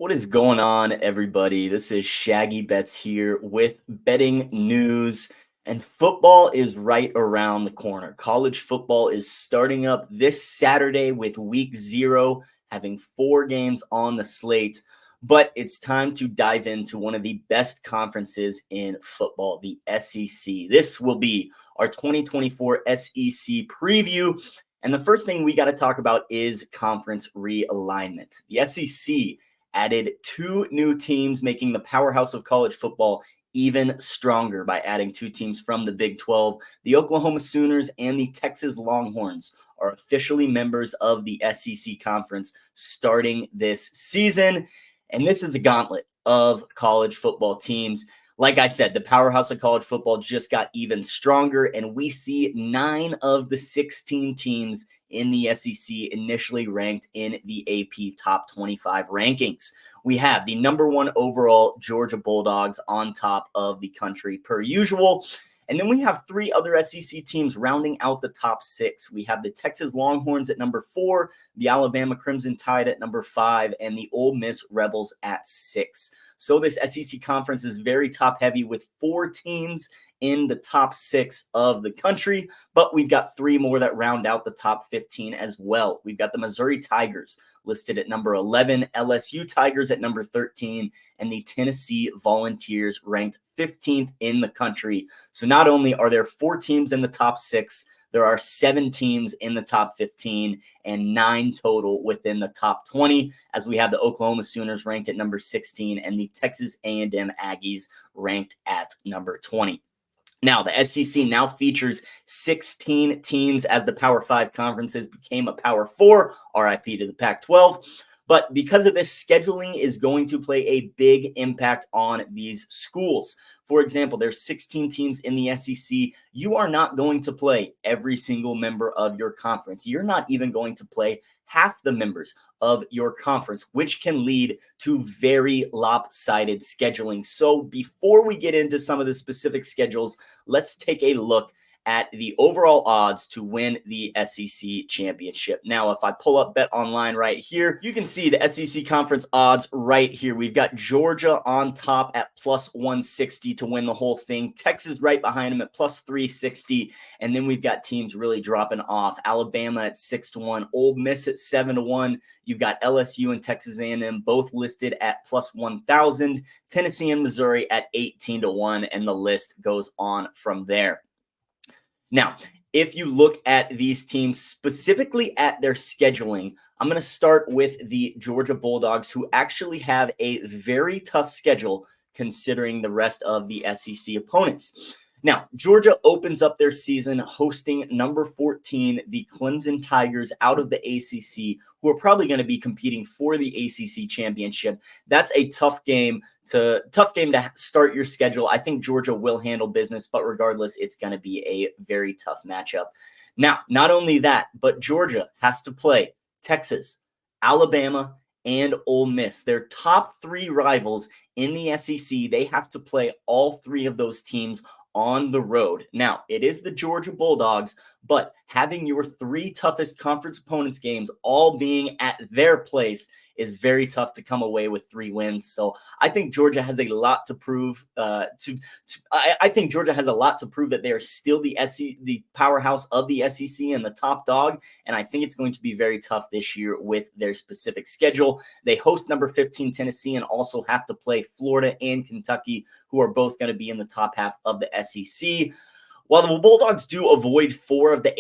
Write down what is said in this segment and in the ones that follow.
What is going on, everybody? This is Shaggy Bets here with betting news, and football is right around the corner. College football is starting up this Saturday with week 0, having 4 games on the slate. But it's time to dive into one of the best conferences in football, the SEC. This will be our 2024 SEC preview. And the first thing we got to talk about is conference realignment. The SEC added 2 new teams, making the powerhouse of college football even stronger by adding 2 teams from the Big 12. The Oklahoma Sooners and the Texas Longhorns are officially members of the SEC conference starting this season. And this is a gauntlet of college football teams. Like I said, the powerhouse of college football just got even stronger, and we see 9 of the 16 teams in the SEC initially ranked in the AP Top 25 rankings. We have the #1 overall Georgia Bulldogs on top of the country per usual. And then we have 3 other SEC teams rounding out the top 6. We have the Texas Longhorns at #4, the Alabama Crimson Tide at #5, and the Ole Miss Rebels at 6. So this SEC conference is very top heavy with 4 teams in the top 6 of the country, but we've got 3 more that round out the top 15 as well. We've got the Missouri Tigers listed at #11, LSU Tigers at #13, and the Tennessee Volunteers ranked 15th in the country. So not only are there 4 teams in the top 6, there are 7 teams in the top 15 and 9 total within the top 20, as we have the Oklahoma Sooners ranked at #16 and the Texas A&M Aggies ranked at #20. Now, the SEC now features 16 teams as the Power 5 conferences became a Power 4, RIP to the Pac-12. But because of this, scheduling is going to play a big impact on these schools. For example, there's 16 teams in the SEC. You are not going to play every single member of your conference. You're not even going to play half the members of your conference, which can lead to very lopsided scheduling. So before we get into some of the specific schedules, let's take a look at the overall odds to win the SEC championship. Now, if I pull up BetOnline right here, you can see the SEC conference odds right here. We've got Georgia on top at +160 to win the whole thing. Texas right behind them at +360. And then we've got teams really dropping off. Alabama at 6-1, Ole Miss at 7-1. You've got LSU and Texas A&M both listed at +1,000. Tennessee and Missouri at 18-1, and the list goes on from there. Now, if you look at these teams specifically at their scheduling, I'm going to start with the Georgia Bulldogs, who actually have a very tough schedule considering the rest of the SEC opponents. Now, Georgia opens up their season hosting #14, the Clemson Tigers out of the ACC, who are probably going to be competing for the ACC championship. That's a tough game to start your schedule. I think Georgia will handle business, but regardless, it's going to be a very tough matchup. Now, not only that, but Georgia has to play Texas, Alabama, and Ole Miss. Their top 3 rivals in the SEC, they have to play all 3 of those teams on the road. Now, it is the Georgia Bulldogs, but having your 3 toughest conference opponents games all being at their place is very tough to come away with 3 wins. So I think Georgia has a lot to prove. I think Georgia has a lot to prove that they are still the powerhouse of the SEC and the top dog. And I think it's going to be very tough this year with their specific schedule. They host #15 Tennessee and also have to play Florida and Kentucky, who are both going to be in the top half of the SEC. While the Bulldogs do avoid 4 of the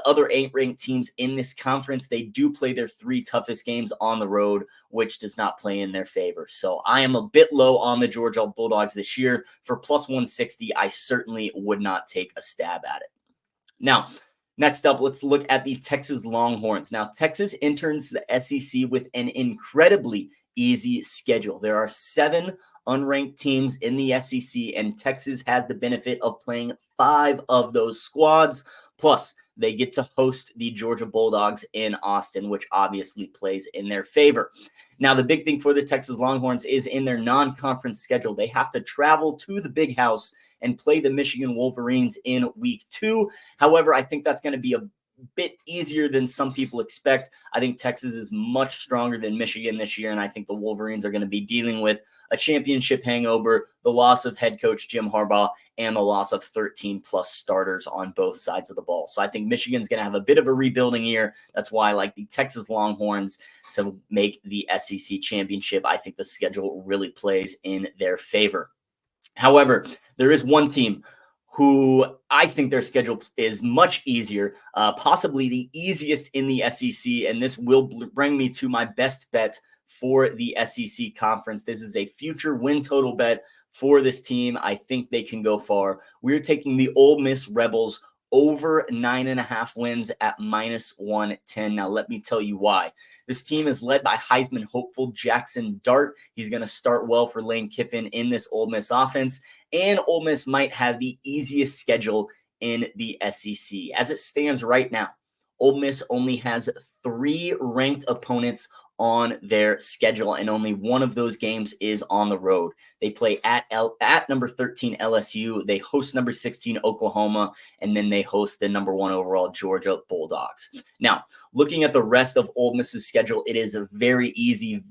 other 8 ranked teams in this conference, they do play their 3 toughest games on the road, which does not play in their favor. So I am a bit low on the Georgia Bulldogs this year. For +160, I certainly would not take a stab at it. Now, next up, let's look at the Texas Longhorns. Now, Texas enters the SEC with an incredibly easy schedule. There are 7 unranked teams in the SEC, and Texas has the benefit of playing 5 of those squads. Plus, they get to host the Georgia Bulldogs in Austin, which obviously plays in their favor. Now, the big thing for the Texas Longhorns is in their non-conference schedule. They have to travel to the Big House and play the Michigan Wolverines in week 2. However, I think that's going to be a bit easier than some people expect. I think Texas is much stronger than Michigan this year, and I think the Wolverines are going to be dealing with a championship hangover, the loss of head coach Jim Harbaugh, and the loss of 13-plus starters on both sides of the ball. So I think Michigan's going to have a bit of a rebuilding year. That's why I like the Texas Longhorns to make the SEC championship. I think the schedule really plays in their favor. However, there is one team who I think their schedule is much easier, possibly the easiest in the SEC, and this will bring me to my best bet for the SEC conference. This is a future win total bet for this team. I think they can go far. We're taking the Ole Miss Rebels over 9.5 wins at -110. Now, let me tell you why. This team is led by Heisman hopeful Jackson Dart. He's going to start well for Lane Kiffin in this Ole Miss offense, and Ole Miss might have the easiest schedule in the SEC. As it stands right now, Ole Miss only has 3 ranked opponents on their schedule, and only one of those games is on the road. They play at number 13 LSU, they host number 16 Oklahoma, and then they host the number 1 overall Georgia Bulldogs. Now, looking at the rest of Ole Miss's schedule, it is a very easy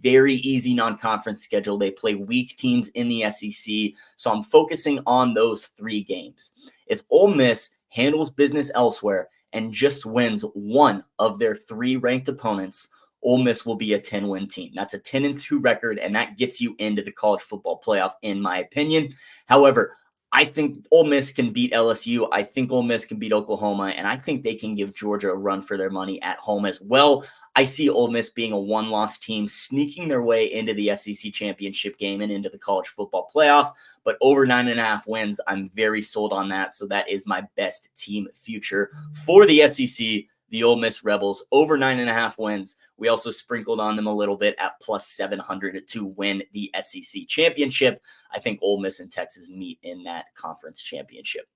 non-conference schedule. They play weak teams in the SEC, so I'm focusing on those 3 games. If Ole Miss handles business elsewhere and just wins one of their 3 ranked opponents, Ole Miss will be a 10-win team. That's a 10-2 record, and that gets you into the college football playoff, in my opinion. However, I think Ole Miss can beat LSU. I think Ole Miss can beat Oklahoma, and I think they can give Georgia a run for their money at home as well. I see Ole Miss being a 1-loss team, sneaking their way into the SEC championship game and into the college football playoff. But over 9.5 wins, I'm very sold on that. So that is my best team future for the SEC. The Ole Miss Rebels over 9.5 wins. We also sprinkled on them a little bit at +700 to win the SEC championship. I think Ole Miss and Texas meet in that conference championship.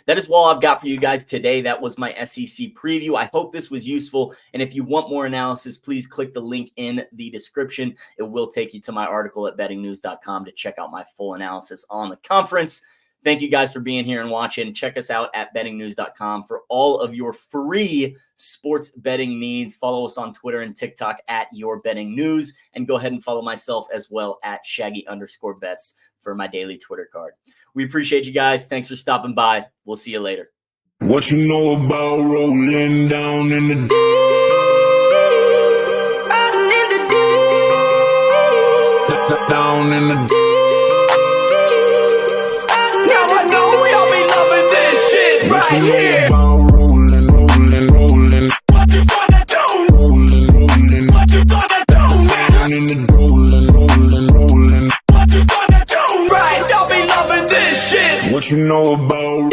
That is all I've got for you guys today. That was my SEC preview. I hope this was useful. And if you want more analysis, please click the link in the description. It will take you to my article at bettingnews.com to check out my full analysis on the conference. Thank you guys for being here and watching. Check us out at bettingnews.com for all of your free sports betting needs. Follow us on Twitter and TikTok at Your Betting News, and go ahead and follow myself as well at Shaggy_bets for my daily Twitter card. We appreciate you guys. Thanks for stopping by. We'll see you later. What you know about rolling down in the deep? Riding in the deep. Down in the deep. Right here. Rolling. What you gonna do? Rolling. What you gonna do? Down in the rolling. What you gonna do? Right, y'all be loving this shit. What you know about?